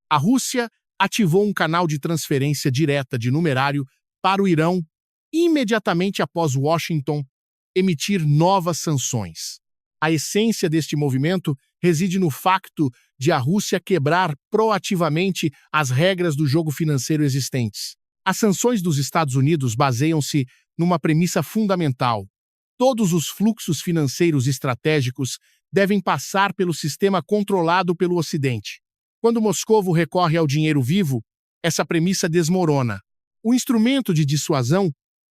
A Rússia ativou um canal de transferência direta de numerário para o Irão imediatamente após Washington emitir novas sanções. A essência deste movimento reside no facto de a Rússia quebrar proativamente as regras do jogo financeiro existentes. As sanções dos Estados Unidos baseiam-se numa premissa fundamental: todos os fluxos financeiros estratégicos devem passar pelo sistema controlado pelo Ocidente. Quando Moscovo recorre ao dinheiro vivo, essa premissa desmorona. O instrumento de dissuasão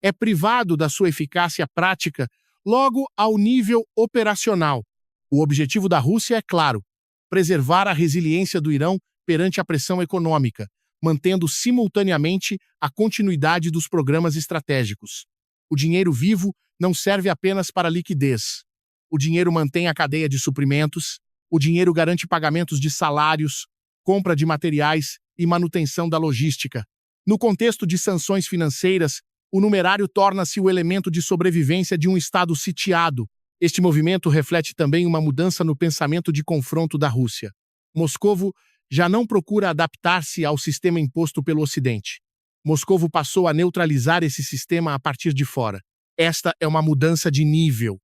é privado da sua eficácia prática logo ao nível operacional. O objetivo da Rússia é claro: preservar a resiliência do Irão perante a pressão econômica, mantendo simultaneamente a continuidade dos programas estratégicos. O dinheiro vivo não serve apenas para liquidez. O dinheiro mantém a cadeia de suprimentos, o dinheiro garante pagamentos de salários, compra de materiais e manutenção da logística. No contexto de sanções financeiras, o numerário torna-se o elemento de sobrevivência de um Estado sitiado. Este movimento reflete também uma mudança no pensamento de confronto da Rússia. Moscovo já não procura adaptar-se ao sistema imposto pelo Ocidente. Moscovo passou a neutralizar esse sistema a partir de fora. Esta é uma mudança de nível,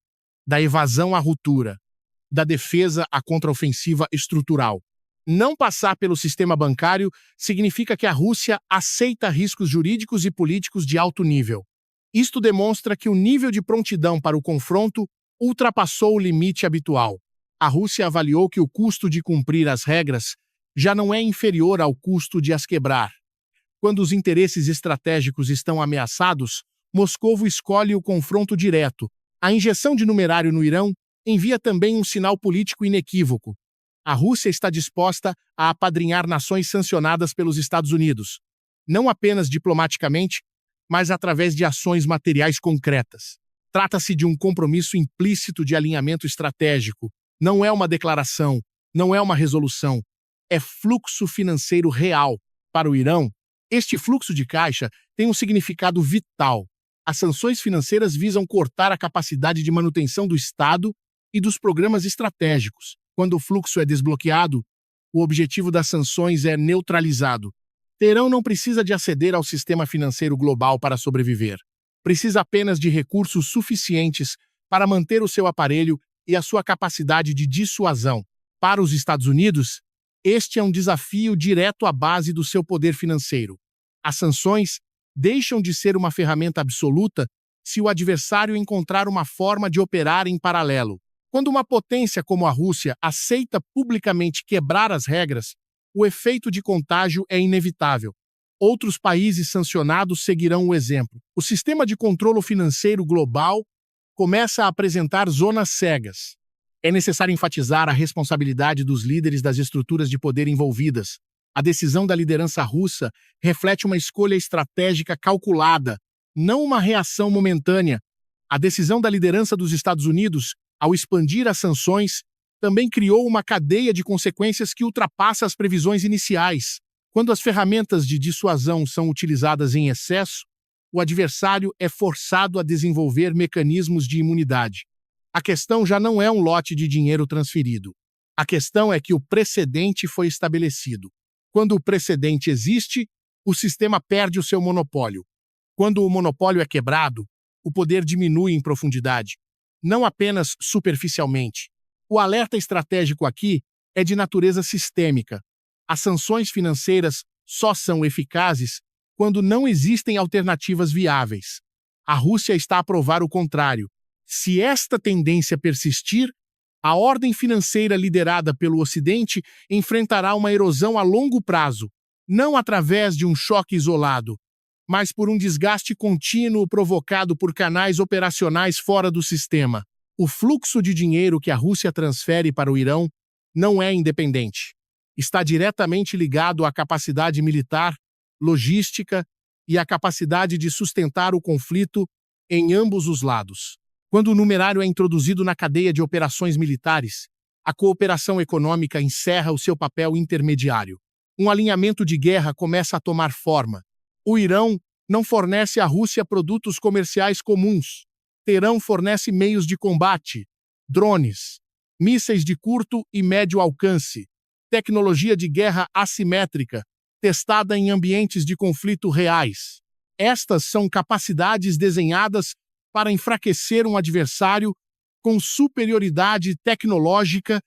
da evasão à ruptura, da defesa à contraofensiva estrutural. Não passar pelo sistema bancário significa que a Rússia aceita riscos jurídicos e políticos de alto nível. Isto demonstra que o nível de prontidão para o confronto ultrapassou o limite habitual. A Rússia avaliou que o custo de cumprir as regras já não é inferior ao custo de as quebrar. Quando os interesses estratégicos estão ameaçados, Moscovo escolhe o confronto direto. A injeção de numerário no Irão envia também um sinal político inequívoco. A Rússia está disposta a apadrinhar nações sancionadas pelos Estados Unidos, não apenas diplomaticamente, mas através de ações materiais concretas. Trata-se de um compromisso implícito de alinhamento estratégico. Não é uma declaração, não é uma resolução. É fluxo financeiro real. Para o Irão, este fluxo de caixa tem um significado vital. As sanções financeiras visam cortar a capacidade de manutenção do Estado e dos programas estratégicos. Quando o fluxo é desbloqueado, o objetivo das sanções é neutralizado. Teherão não precisa de aceder ao sistema financeiro global para sobreviver. Precisa apenas de recursos suficientes para manter o seu aparelho e a sua capacidade de dissuasão. Para os Estados Unidos, este é um desafio direto à base do seu poder financeiro. As sanções deixam de ser uma ferramenta absoluta se o adversário encontrar uma forma de operar em paralelo. Quando uma potência como a Rússia aceita publicamente quebrar as regras, o efeito de contágio é inevitável. Outros países sancionados seguirão o exemplo. O sistema de controle financeiro global começa a apresentar zonas cegas. É necessário enfatizar a responsabilidade dos líderes das estruturas de poder envolvidas. A decisão da liderança russa reflete uma escolha estratégica calculada, não uma reação momentânea. A decisão da liderança dos Estados Unidos, ao expandir as sanções, também criou uma cadeia de consequências que ultrapassa as previsões iniciais. Quando as ferramentas de dissuasão são utilizadas em excesso, o adversário é forçado a desenvolver mecanismos de imunidade. A questão já não é um lote de dinheiro transferido. A questão é que o precedente foi estabelecido. Quando o precedente existe, o sistema perde o seu monopólio. Quando o monopólio é quebrado, o poder diminui em profundidade, não apenas superficialmente. O alerta estratégico aqui é de natureza sistêmica. As sanções financeiras só são eficazes quando não existem alternativas viáveis. A Rússia está a provar o contrário. Se esta tendência persistir, a ordem financeira liderada pelo Ocidente enfrentará uma erosão a longo prazo, não através de um choque isolado, mas por um desgaste contínuo provocado por canais operacionais fora do sistema. O fluxo de dinheiro que a Rússia transfere para o Irão não é independente. Está diretamente ligado à capacidade militar, logística e à capacidade de sustentar o conflito em ambos os lados. Quando o numerário é introduzido na cadeia de operações militares, a cooperação econômica encerra o seu papel intermediário. Um alinhamento de guerra começa a tomar forma. O Irão não fornece à Rússia produtos comerciais comuns. Teherão fornece meios de combate, drones, mísseis de curto e médio alcance, tecnologia de guerra assimétrica, testada em ambientes de conflito reais. Estas são capacidades desenhadas para enfraquecer um adversário com superioridade tecnológica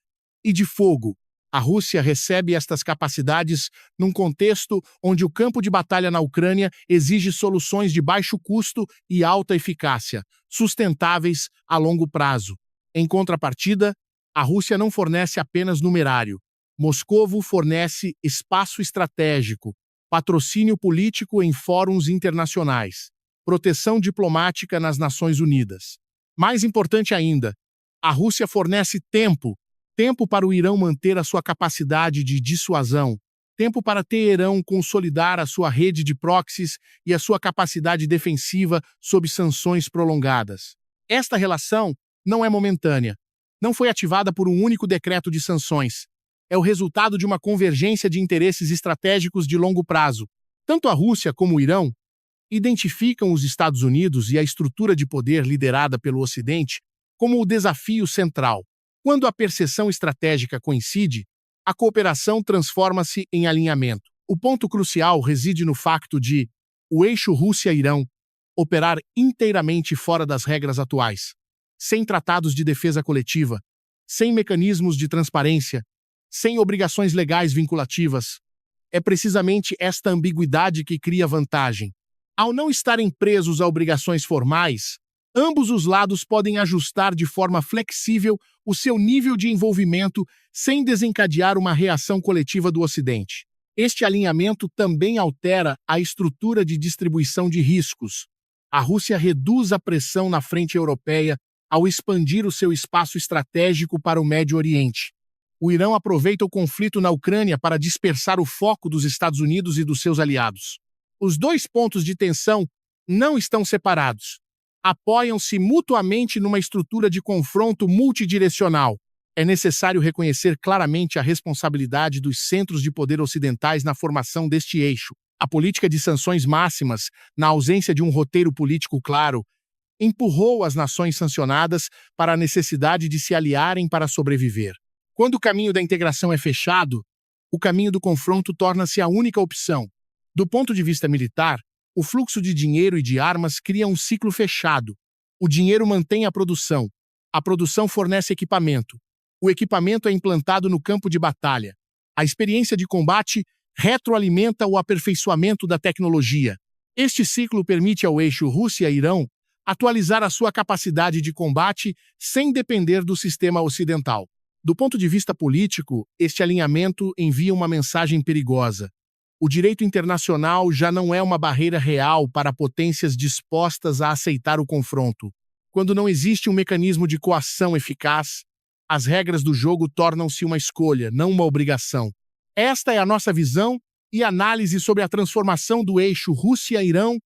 e de fogo. A Rússia recebe estas capacidades num contexto onde o campo de batalha na Ucrânia exige soluções de baixo custo e alta eficácia, sustentáveis a longo prazo. Em contrapartida, a Rússia não fornece apenas numerário. Moscovo fornece espaço estratégico, patrocínio político em fóruns internacionais, proteção diplomática nas Nações Unidas. Mais importante ainda, a Rússia fornece tempo para o Irão manter a sua capacidade de dissuasão, tempo para Teherão consolidar a sua rede de proxies e a sua capacidade defensiva sob sanções prolongadas. Esta relação não é momentânea, não foi ativada por um único decreto de sanções. É o resultado de uma convergência de interesses estratégicos de longo prazo. Tanto a Rússia como o Irão identificam os Estados Unidos e a estrutura de poder liderada pelo Ocidente como o desafio central. Quando a percepção estratégica coincide, a cooperação transforma-se em alinhamento. O ponto crucial reside no facto de o eixo Rússia-Irão operar inteiramente fora das regras atuais, sem tratados de defesa coletiva, sem mecanismos de transparência, sem obrigações legais vinculativas. É precisamente esta ambiguidade que cria vantagem. Ao não estarem presos a obrigações formais, ambos os lados podem ajustar de forma flexível o seu nível de envolvimento sem desencadear uma reação coletiva do Ocidente. Este alinhamento também altera a estrutura de distribuição de riscos. A Rússia reduz a pressão na frente europeia ao expandir o seu espaço estratégico para o Médio Oriente. O Irão aproveita o conflito na Ucrânia para dispersar o foco dos Estados Unidos e dos seus aliados. Os dois pontos de tensão não estão separados. Apoiam-se mutuamente numa estrutura de confronto multidirecional. É necessário reconhecer claramente a responsabilidade dos centros de poder ocidentais na formação deste eixo. A política de sanções máximas, na ausência de um roteiro político claro, empurrou as nações sancionadas para a necessidade de se aliarem para sobreviver. Quando o caminho da integração é fechado, o caminho do confronto torna-se a única opção. Do ponto de vista militar, o fluxo de dinheiro e de armas cria um ciclo fechado. O dinheiro mantém a produção fornece equipamento. O equipamento é implantado no campo de batalha. A experiência de combate retroalimenta o aperfeiçoamento da tecnologia. Este ciclo permite ao eixo Rússia-Irão atualizar a sua capacidade de combate sem depender do sistema ocidental. Do ponto de vista político, este alinhamento envia uma mensagem perigosa. O direito internacional já não é uma barreira real para potências dispostas a aceitar o confronto. Quando não existe um mecanismo de coação eficaz, as regras do jogo tornam-se uma escolha, não uma obrigação. Esta é a nossa visão e análise sobre a transformação do eixo Rússia-Irão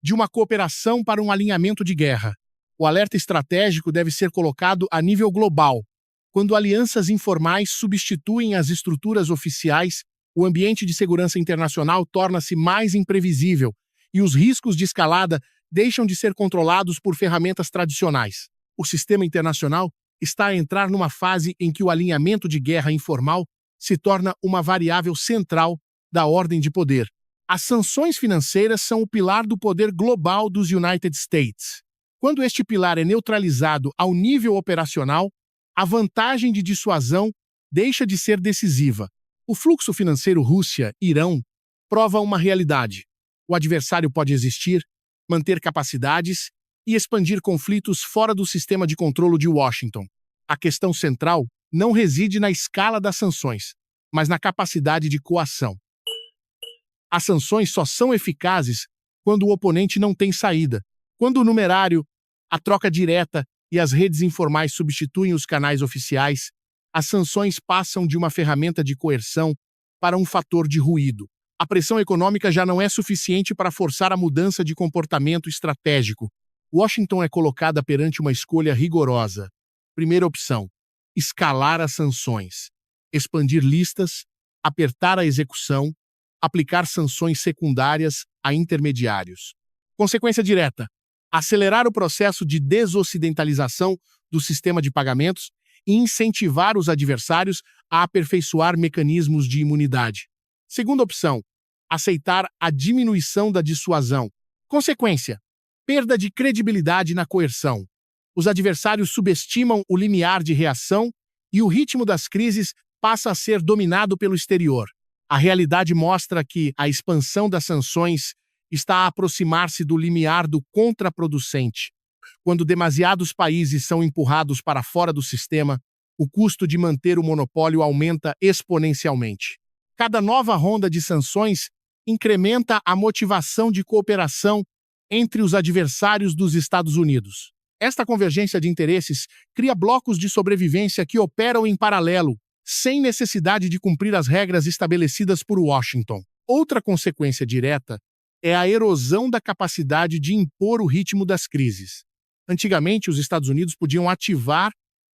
de uma cooperação para um alinhamento de guerra. O alerta estratégico deve ser colocado a nível global. Quando alianças informais substituem as estruturas oficiais, o ambiente de segurança internacional torna-se mais imprevisível e os riscos de escalada deixam de ser controlados por ferramentas tradicionais. O sistema internacional está a entrar numa fase em que o alinhamento de guerra informal se torna uma variável central da ordem de poder. As sanções financeiras são o pilar do poder global dos United States. Quando este pilar é neutralizado ao nível operacional, a vantagem de dissuasão deixa de ser decisiva. O fluxo financeiro Rússia-Irão prova uma realidade. O adversário pode existir, manter capacidades e expandir conflitos fora do sistema de controle de Washington. A questão central não reside na escala das sanções, mas na capacidade de coação. As sanções só são eficazes quando o oponente não tem saída. Quando o numerário, a troca direta e as redes informais substituem os canais oficiais, as sanções passam de uma ferramenta de coerção para um fator de ruído. A pressão econômica já não é suficiente para forçar a mudança de comportamento estratégico. Washington é colocada perante uma escolha rigorosa. Primeira opção: escalar as sanções, expandir listas, apertar a execução, aplicar sanções secundárias a intermediários. Consequência direta: acelerar o processo de desocidentalização do sistema de pagamentos, e incentivar os adversários a aperfeiçoar mecanismos de imunidade. Segunda opção, aceitar a diminuição da dissuasão. Consequência, perda de credibilidade na coerção. Os adversários subestimam o limiar de reação e o ritmo das crises passa a ser dominado pelo exterior. A realidade mostra que a expansão das sanções está a aproximar-se do limiar do contraproducente. Quando demasiados países são empurrados para fora do sistema, o custo de manter o monopólio aumenta exponencialmente. Cada nova ronda de sanções incrementa a motivação de cooperação entre os adversários dos Estados Unidos. Esta convergência de interesses cria blocos de sobrevivência que operam em paralelo, sem necessidade de cumprir as regras estabelecidas por Washington. Outra consequência direta é a erosão da capacidade de impor o ritmo das crises. Antigamente, os Estados Unidos podiam ativar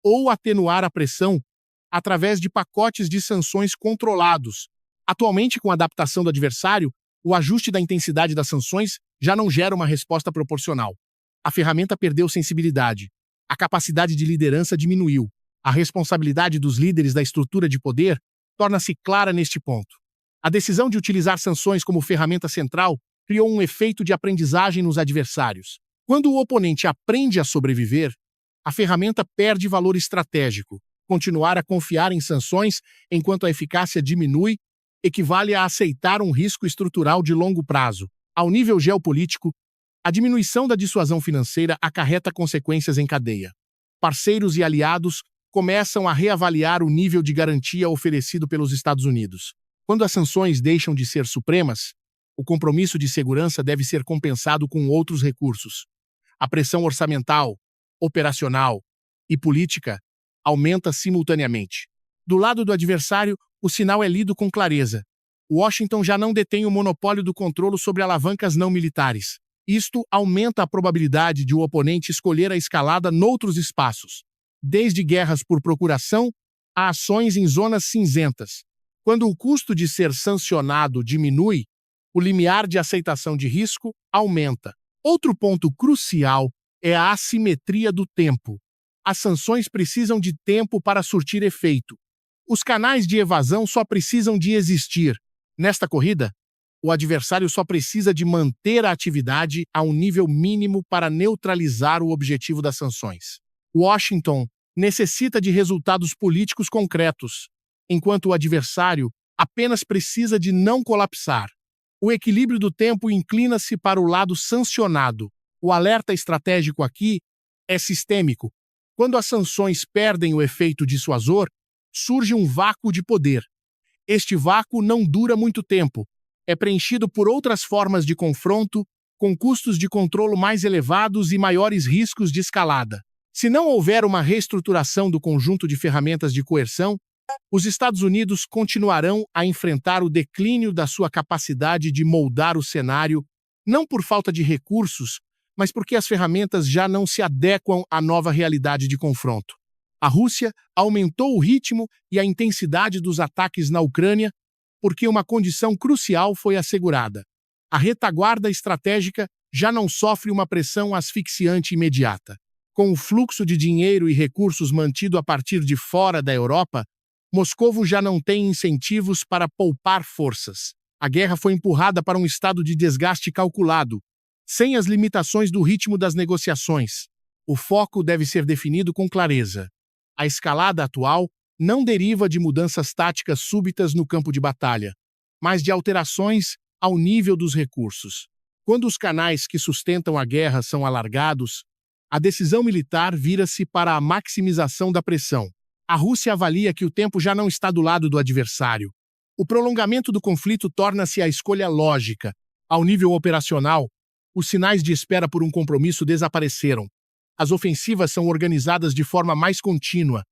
ou atenuar a pressão através de pacotes de sanções controlados. Atualmente, com a adaptação do adversário, o ajuste da intensidade das sanções já não gera uma resposta proporcional. A ferramenta perdeu sensibilidade. A capacidade de liderança diminuiu. A responsabilidade dos líderes da estrutura de poder torna-se clara neste ponto. A decisão de utilizar sanções como ferramenta central criou um efeito de aprendizagem nos adversários. Quando o oponente aprende a sobreviver, a ferramenta perde valor estratégico. Continuar a confiar em sanções enquanto a eficácia diminui equivale a aceitar um risco estrutural de longo prazo. Ao nível geopolítico, a diminuição da dissuasão financeira acarreta consequências em cadeia. Parceiros e aliados começam a reavaliar o nível de garantia oferecido pelos Estados Unidos. Quando as sanções deixam de ser supremas, o compromisso de segurança deve ser compensado com outros recursos. A pressão orçamental, operacional e política aumenta simultaneamente. Do lado do adversário, o sinal é lido com clareza. Washington já não detém o monopólio do controle sobre alavancas não militares. Isto aumenta a probabilidade de o oponente escolher a escalada noutros espaços, desde guerras por procuração a ações em zonas cinzentas. Quando o custo de ser sancionado diminui, o limiar de aceitação de risco aumenta. Outro ponto crucial é a assimetria do tempo. As sanções precisam de tempo para surtir efeito. Os canais de evasão só precisam de existir. Nesta corrida, o adversário só precisa de manter a atividade a um nível mínimo para neutralizar o objetivo das sanções. Washington necessita de resultados políticos concretos, enquanto o adversário apenas precisa de não colapsar. O equilíbrio do tempo inclina-se para o lado sancionado. O alerta estratégico aqui é sistêmico. Quando as sanções perdem o efeito dissuasor, surge um vácuo de poder. Este vácuo não dura muito tempo. É preenchido por outras formas de confronto, com custos de controle mais elevados e maiores riscos de escalada. Se não houver uma reestruturação do conjunto de ferramentas de coerção, os Estados Unidos continuarão a enfrentar o declínio da sua capacidade de moldar o cenário, não por falta de recursos, mas porque as ferramentas já não se adequam à nova realidade de confronto. A Rússia aumentou o ritmo e a intensidade dos ataques na Ucrânia porque uma condição crucial foi assegurada. A retaguarda estratégica já não sofre uma pressão asfixiante imediata. Com o fluxo de dinheiro e recursos mantido a partir de fora da Europa, Moscovo já não tem incentivos para poupar forças. A guerra foi empurrada para um estado de desgaste calculado, sem as limitações do ritmo das negociações. O foco deve ser definido com clareza. A escalada atual não deriva de mudanças táticas súbitas no campo de batalha, mas de alterações ao nível dos recursos. Quando os canais que sustentam a guerra são alargados, a decisão militar vira-se para a maximização da pressão. A Rússia avalia que o tempo já não está do lado do adversário. O prolongamento do conflito torna-se a escolha lógica. Ao nível operacional, os sinais de espera por um compromisso desapareceram. As ofensivas são organizadas de forma mais contínua.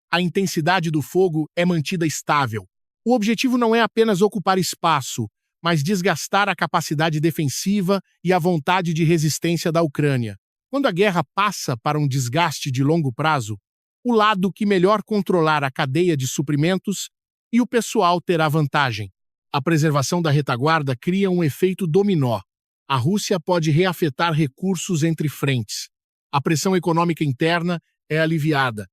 A intensidade do fogo é mantida estável. O objetivo não é apenas ocupar espaço, mas desgastar a capacidade defensiva e a vontade de resistência da Ucrânia. Quando a guerra passa para um desgaste de longo prazo, o lado que melhor controlar a cadeia de suprimentos e o pessoal terá vantagem. A preservação da retaguarda cria um efeito dominó. A Rússia pode reafetar recursos entre frentes. A pressão econômica interna é aliviada.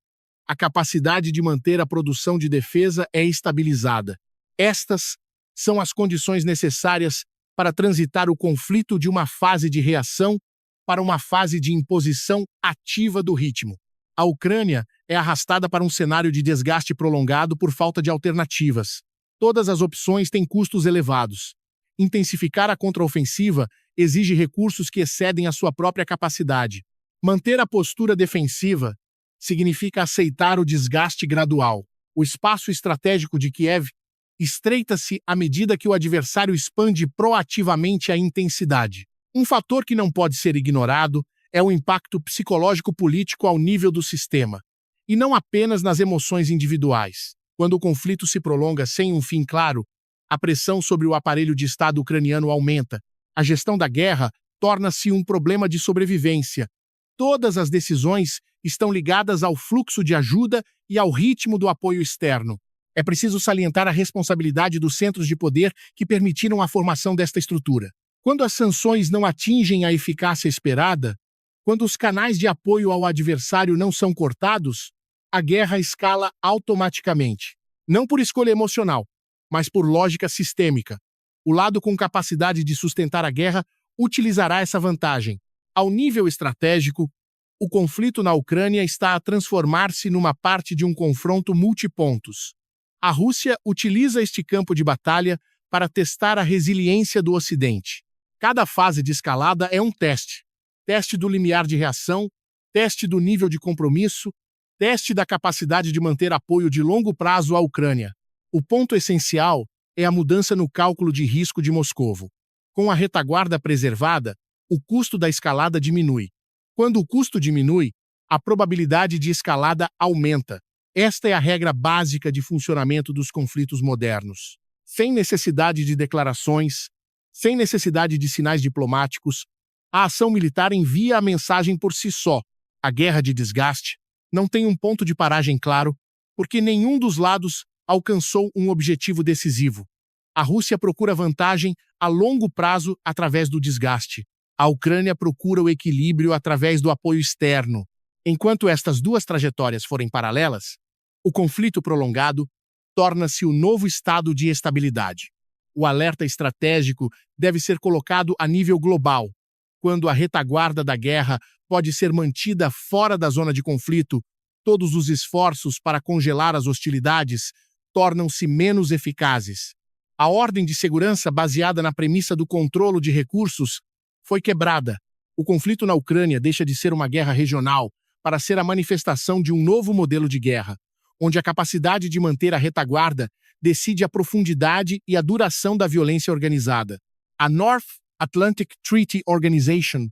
a capacidade de manter a produção de defesa é estabilizada. Estas são as condições necessárias para transitar o conflito de uma fase de reação para uma fase de imposição ativa do ritmo. A Ucrânia é arrastada para um cenário de desgaste prolongado por falta de alternativas. Todas as opções têm custos elevados. Intensificar a contraofensiva exige recursos que excedem a sua própria capacidade. Manter a postura defensiva significa aceitar o desgaste gradual. O espaço estratégico de Kiev estreita-se à medida que o adversário expande proativamente a intensidade. Um fator que não pode ser ignorado é o impacto psicológico-político ao nível do sistema, e não apenas nas emoções individuais. Quando o conflito se prolonga sem um fim claro, a pressão sobre o aparelho de Estado ucraniano aumenta. A gestão da guerra torna-se um problema de sobrevivência. Todas as decisões estão ligadas ao fluxo de ajuda e ao ritmo do apoio externo. É preciso salientar a responsabilidade dos centros de poder que permitiram a formação desta estrutura. Quando as sanções não atingem a eficácia esperada, quando os canais de apoio ao adversário não são cortados, a guerra escala automaticamente. Não por escolha emocional, mas por lógica sistêmica. O lado com capacidade de sustentar a guerra utilizará essa vantagem. Ao nível estratégico, o conflito na Ucrânia está a transformar-se numa parte de um confronto multipontos. A Rússia utiliza este campo de batalha para testar a resiliência do Ocidente. Cada fase de escalada é um teste. Teste do limiar de reação, teste do nível de compromisso, teste da capacidade de manter apoio de longo prazo à Ucrânia. O ponto essencial é a mudança no cálculo de risco de Moscovo. Com a retaguarda preservada, o custo da escalada diminui. Quando o custo diminui, a probabilidade de escalada aumenta. Esta é a regra básica de funcionamento dos conflitos modernos. Sem necessidade de declarações, sem necessidade de sinais diplomáticos, a ação militar envia a mensagem por si só. A guerra de desgaste não tem um ponto de paragem claro, porque nenhum dos lados alcançou um objetivo decisivo. A Rússia procura vantagem a longo prazo através do desgaste. A Ucrânia procura o equilíbrio através do apoio externo. Enquanto estas duas trajetórias forem paralelas, o conflito prolongado torna-se o novo estado de estabilidade. O alerta estratégico deve ser colocado a nível global. Quando a retaguarda da guerra pode ser mantida fora da zona de conflito, todos os esforços para congelar as hostilidades tornam-se menos eficazes. A ordem de segurança baseada na premissa do controle de recursos foi quebrada. O conflito na Ucrânia deixa de ser uma guerra regional para ser a manifestação de um novo modelo de guerra, onde a capacidade de manter a retaguarda decide a profundidade e a duração da violência organizada. A North Atlantic Treaty Organization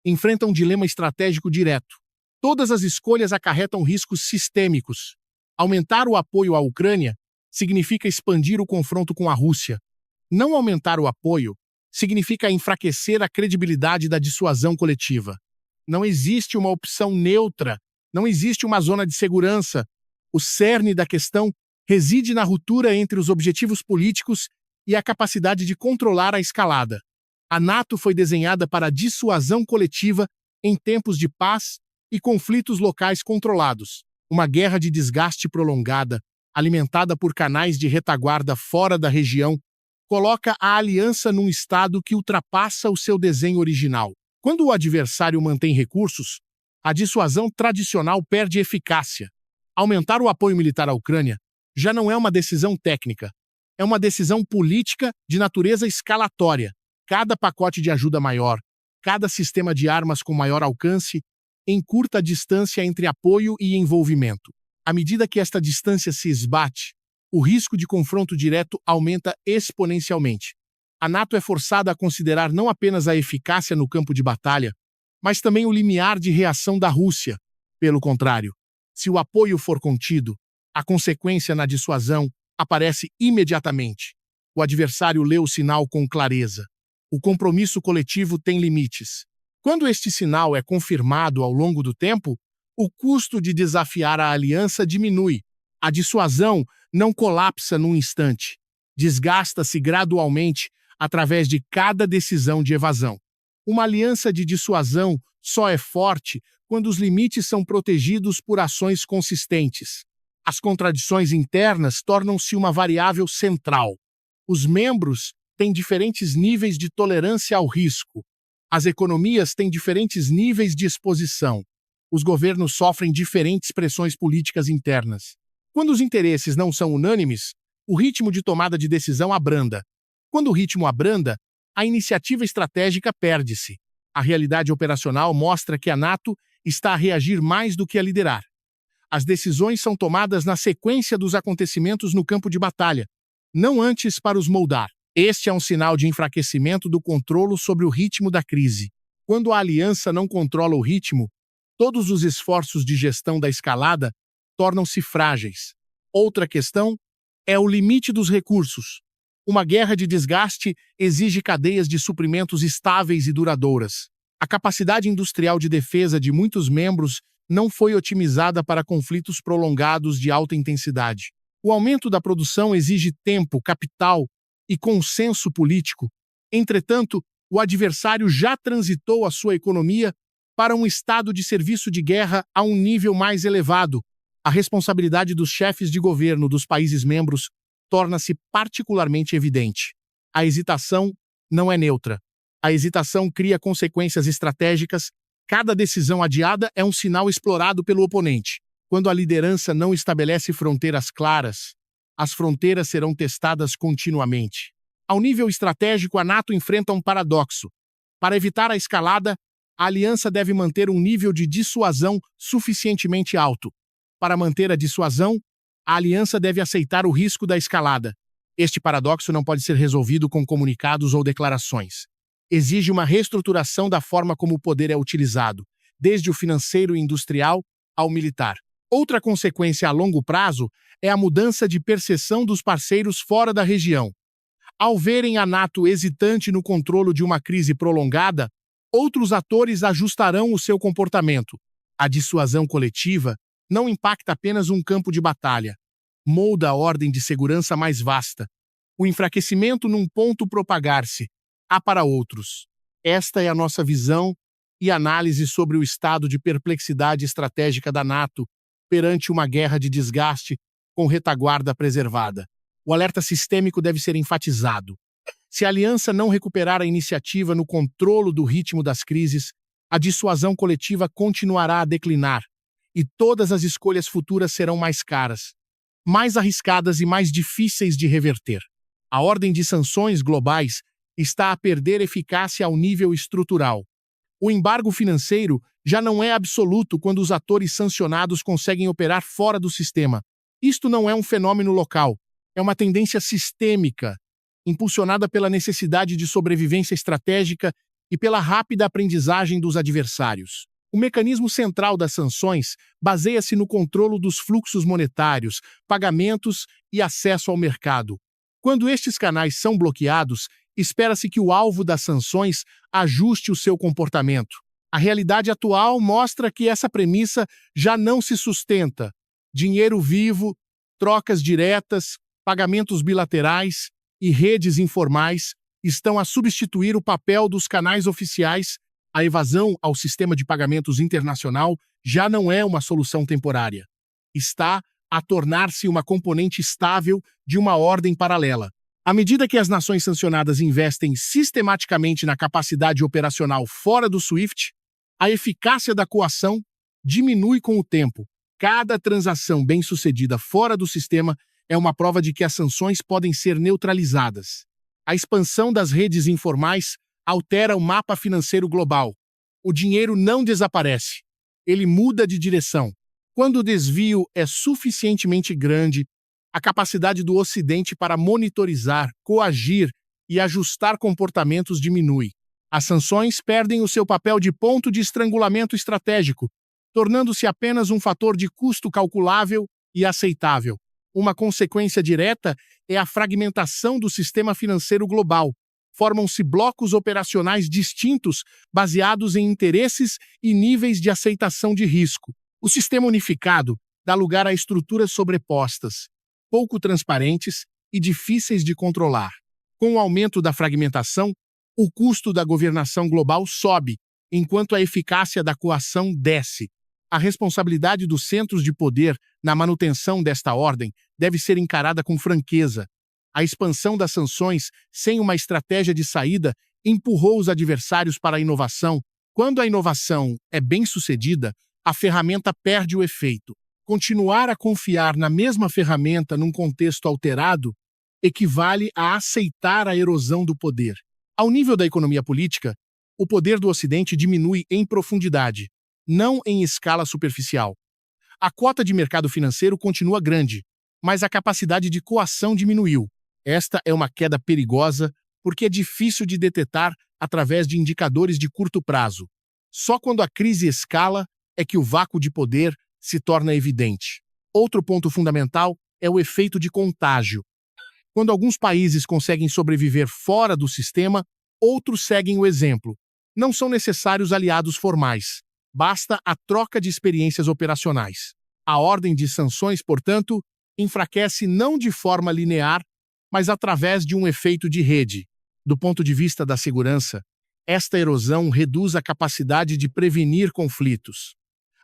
enfrenta um dilema estratégico direto. Todas as escolhas acarretam riscos sistêmicos. Aumentar o apoio à Ucrânia significa expandir o confronto com a Rússia. Não aumentar o apoio significa enfraquecer a credibilidade da dissuasão coletiva. Não existe uma opção neutra, não existe uma zona de segurança. O cerne da questão reside na ruptura entre os objetivos políticos e a capacidade de controlar a escalada. A NATO foi desenhada para a dissuasão coletiva em tempos de paz e conflitos locais controlados. Uma guerra de desgaste prolongada, alimentada por canais de retaguarda fora da região, coloca a aliança num estado que ultrapassa o seu desenho original. Quando o adversário mantém recursos, a dissuasão tradicional perde eficácia. Aumentar o apoio militar à Ucrânia já não é uma decisão técnica, é uma decisão política de natureza escalatória. Cada pacote de ajuda maior, cada sistema de armas com maior alcance, encurta a distância entre apoio e envolvimento. À medida que esta distância se esbate, o risco de confronto direto aumenta exponencialmente. A NATO é forçada a considerar não apenas a eficácia no campo de batalha, mas também o limiar de reação da Rússia. Pelo contrário, se o apoio for contido, a consequência na dissuasão aparece imediatamente. O adversário lê o sinal com clareza. O compromisso coletivo tem limites. Quando este sinal é confirmado ao longo do tempo, o custo de desafiar a aliança diminui. A dissuasão não colapsa num instante. Desgasta-se gradualmente através de cada decisão de evasão. Uma aliança de dissuasão só é forte quando os limites são protegidos por ações consistentes. As contradições internas tornam-se uma variável central. Os membros têm diferentes níveis de tolerância ao risco. As economias têm diferentes níveis de exposição. Os governos sofrem diferentes pressões políticas internas. Quando os interesses não são unânimes, o ritmo de tomada de decisão abranda. Quando o ritmo abranda, a iniciativa estratégica perde-se. A realidade operacional mostra que a NATO está a reagir mais do que a liderar. As decisões são tomadas na sequência dos acontecimentos no campo de batalha, não antes para os moldar. Este é um sinal de enfraquecimento do controle sobre o ritmo da crise. Quando a aliança não controla o ritmo, todos os esforços de gestão da escalada tornam-se frágeis. Outra questão é o limite dos recursos. Uma guerra de desgaste exige cadeias de suprimentos estáveis e duradouras. A capacidade industrial de defesa de muitos membros não foi otimizada para conflitos prolongados de alta intensidade. O aumento da produção exige tempo, capital e consenso político. Entretanto, o adversário já transitou a sua economia para um estado de serviço de guerra a um nível mais elevado. A responsabilidade dos chefes de governo dos países membros torna-se particularmente evidente. A hesitação não é neutra. A hesitação cria consequências estratégicas. Cada decisão adiada é um sinal explorado pelo oponente. Quando a liderança não estabelece fronteiras claras, as fronteiras serão testadas continuamente. Ao nível estratégico, a NATO enfrenta um paradoxo. Para evitar a escalada, a aliança deve manter um nível de dissuasão suficientemente alto. Para manter a dissuasão, a aliança deve aceitar o risco da escalada. Este paradoxo não pode ser resolvido com comunicados ou declarações. Exige uma reestruturação da forma como o poder é utilizado, desde o financeiro e industrial ao militar. Outra consequência a longo prazo é a mudança de percepção dos parceiros fora da região. Ao verem a NATO hesitante no controle de uma crise prolongada, outros atores ajustarão o seu comportamento. A dissuasão coletiva não impacta apenas um campo de batalha, molda a ordem de segurança mais vasta. O enfraquecimento num ponto propagar-se há para outros. Esta é a nossa visão e análise sobre o estado de perplexidade estratégica da NATO perante uma guerra de desgaste com retaguarda preservada. O alerta sistêmico deve ser enfatizado. Se a aliança não recuperar a iniciativa no controle do ritmo das crises, a dissuasão coletiva continuará a declinar e todas as escolhas futuras serão mais caras, mais arriscadas e mais difíceis de reverter. A ordem de sanções globais está a perder eficácia ao nível estrutural. O embargo financeiro já não é absoluto quando os atores sancionados conseguem operar fora do sistema. Isto não é um fenômeno local, é uma tendência sistêmica, impulsionada pela necessidade de sobrevivência estratégica e pela rápida aprendizagem dos adversários. O mecanismo central das sanções baseia-se no controle dos fluxos monetários, pagamentos e acesso ao mercado. Quando estes canais são bloqueados, espera-se que o alvo das sanções ajuste o seu comportamento. A realidade atual mostra que essa premissa já não se sustenta. Dinheiro vivo, trocas diretas, pagamentos bilaterais e redes informais estão a substituir o papel dos canais oficiais. A evasão ao sistema de pagamentos internacional já não é uma solução temporária. Está a tornar-se uma componente estável de uma ordem paralela. À medida que as nações sancionadas investem sistematicamente na capacidade operacional fora do SWIFT, a eficácia da coação diminui com o tempo. Cada transação bem-sucedida fora do sistema é uma prova de que as sanções podem ser neutralizadas. A expansão das redes informais altera o mapa financeiro global. O dinheiro não desaparece. Ele muda de direção. Quando o desvio é suficientemente grande, a capacidade do Ocidente para monitorizar, coagir e ajustar comportamentos diminui. As sanções perdem o seu papel de ponto de estrangulamento estratégico, tornando-se apenas um fator de custo calculável e aceitável. Uma consequência direta é a fragmentação do sistema financeiro global. Formam-se blocos operacionais distintos baseados em interesses e níveis de aceitação de risco. O sistema unificado dá lugar a estruturas sobrepostas, pouco transparentes e difíceis de controlar. Com o aumento da fragmentação, o custo da governação global sobe enquanto a eficácia da coação desce. A responsabilidade dos centros de poder na manutenção desta ordem deve ser encarada com franqueza. A expansão das sanções, sem uma estratégia de saída, empurrou os adversários para a inovação. Quando a inovação é bem-sucedida, a ferramenta perde o efeito. Continuar a confiar na mesma ferramenta num contexto alterado equivale a aceitar a erosão do poder. Ao nível da economia política, o poder do Ocidente diminui em profundidade, não em escala superficial. A cota de mercado financeiro continua grande, mas a capacidade de coação diminuiu. Esta é uma queda perigosa porque é difícil de detectar através de indicadores de curto prazo. Só quando a crise escala é que o vácuo de poder se torna evidente. Outro ponto fundamental é o efeito de contágio. Quando alguns países conseguem sobreviver fora do sistema, outros seguem o exemplo. Não são necessários aliados formais. Basta a troca de experiências operacionais. A ordem de sanções, portanto, enfraquece não de forma linear, mas através de um efeito de rede. Do ponto de vista da segurança, esta erosão reduz a capacidade de prevenir conflitos.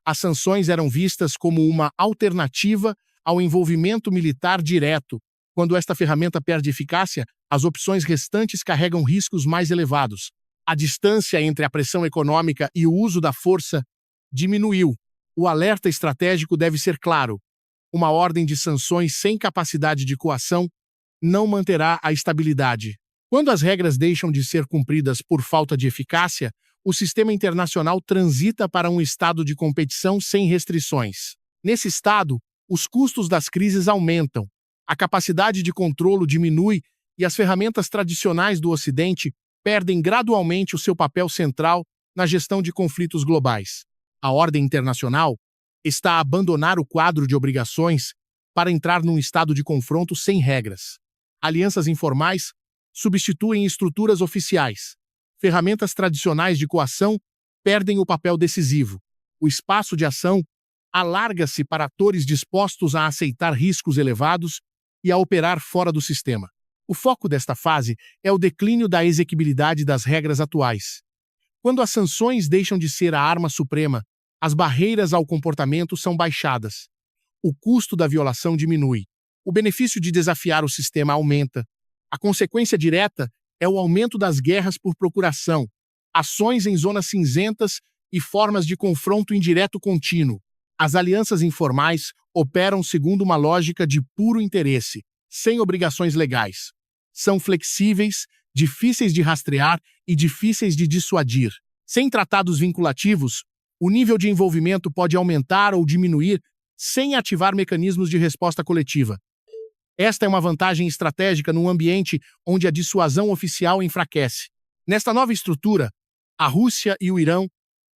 As sanções eram vistas como uma alternativa ao envolvimento militar direto. Quando esta ferramenta perde eficácia, as opções restantes carregam riscos mais elevados. A distância entre a pressão econômica e o uso da força diminuiu. O alerta estratégico deve ser claro. Uma ordem de sanções sem capacidade de coação não manterá a estabilidade. Quando as regras deixam de ser cumpridas por falta de eficácia, o sistema internacional transita para um estado de competição sem restrições. Nesse estado, os custos das crises aumentam, a capacidade de controlo diminui e as ferramentas tradicionais do Ocidente perdem gradualmente o seu papel central na gestão de conflitos globais. A ordem internacional está a abandonar o quadro de obrigações para entrar num estado de confronto sem regras. Alianças informais substituem estruturas oficiais. Ferramentas tradicionais de coação perdem o papel decisivo. O espaço de ação alarga-se para atores dispostos a aceitar riscos elevados e a operar fora do sistema. O foco desta fase é o declínio da exequibilidade das regras atuais. Quando as sanções deixam de ser a arma suprema, as barreiras ao comportamento são baixadas. O custo da violação diminui. O benefício de desafiar o sistema aumenta. A consequência direta é o aumento das guerras por procuração, ações em zonas cinzentas e formas de confronto indireto contínuo. As alianças informais operam segundo uma lógica de puro interesse, sem obrigações legais. São flexíveis, difíceis de rastrear e difíceis de dissuadir. Sem tratados vinculativos, o nível de envolvimento pode aumentar ou diminuir sem ativar mecanismos de resposta coletiva. Esta é uma vantagem estratégica num ambiente onde a dissuasão oficial enfraquece. Nesta nova estrutura, a Rússia e o Irão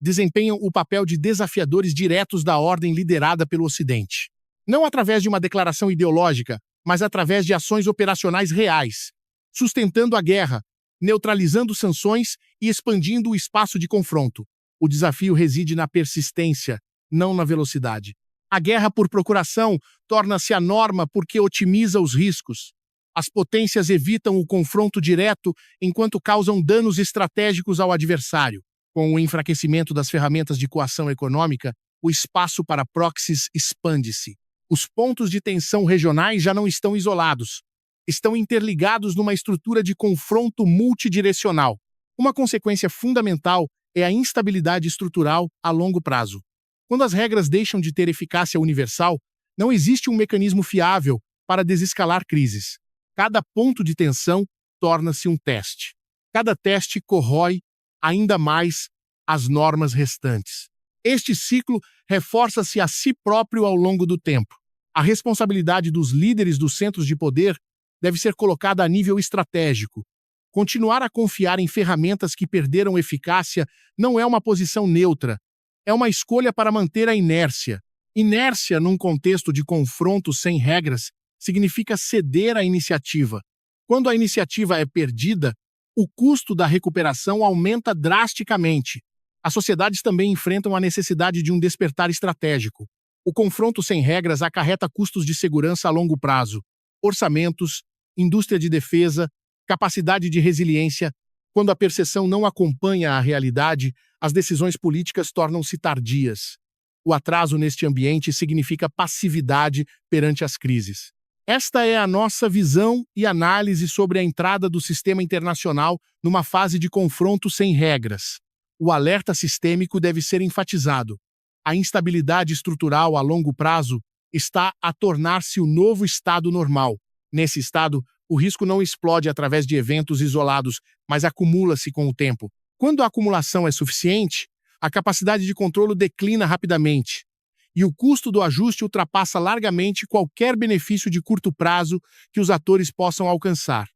desempenham o papel de desafiadores diretos da ordem liderada pelo Ocidente. Não através de uma declaração ideológica, mas através de ações operacionais reais, sustentando a guerra, neutralizando sanções e expandindo o espaço de confronto. O desafio reside na persistência, não na velocidade. A guerra por procuração torna-se a norma porque otimiza os riscos. As potências evitam o confronto direto enquanto causam danos estratégicos ao adversário. Com o enfraquecimento das ferramentas de coação econômica, o espaço para proxies expande-se. Os pontos de tensão regionais já não estão isolados. Estão interligados numa estrutura de confronto multidirecional. Uma consequência fundamental é a instabilidade estrutural a longo prazo. Quando as regras deixam de ter eficácia universal, não existe um mecanismo fiável para desescalar crises. Cada ponto de tensão torna-se um teste. Cada teste corrói ainda mais as normas restantes. Este ciclo reforça-se a si próprio ao longo do tempo. A responsabilidade dos líderes dos centros de poder deve ser colocada a nível estratégico. Continuar a confiar em ferramentas que perderam eficácia não é uma posição neutra. É uma escolha para manter a inércia. Inércia num contexto de confronto sem regras significa ceder à iniciativa. Quando a iniciativa é perdida, o custo da recuperação aumenta drasticamente. As sociedades também enfrentam a necessidade de um despertar estratégico. O confronto sem regras acarreta custos de segurança a longo prazo, orçamentos, indústria de defesa, capacidade de resiliência. Quando a percepção não acompanha a realidade, as decisões políticas tornam-se tardias. O atraso neste ambiente significa passividade perante as crises. Esta é a nossa visão e análise sobre a entrada do sistema internacional numa fase de confronto sem regras. O alerta sistêmico deve ser enfatizado. A instabilidade estrutural a longo prazo está a tornar-se o novo estado normal. Nesse estado, o risco não explode através de eventos isolados, mas acumula-se com o tempo. Quando a acumulação é suficiente, a capacidade de controle declina rapidamente, e o custo do ajuste ultrapassa largamente qualquer benefício de curto prazo que os atores possam alcançar.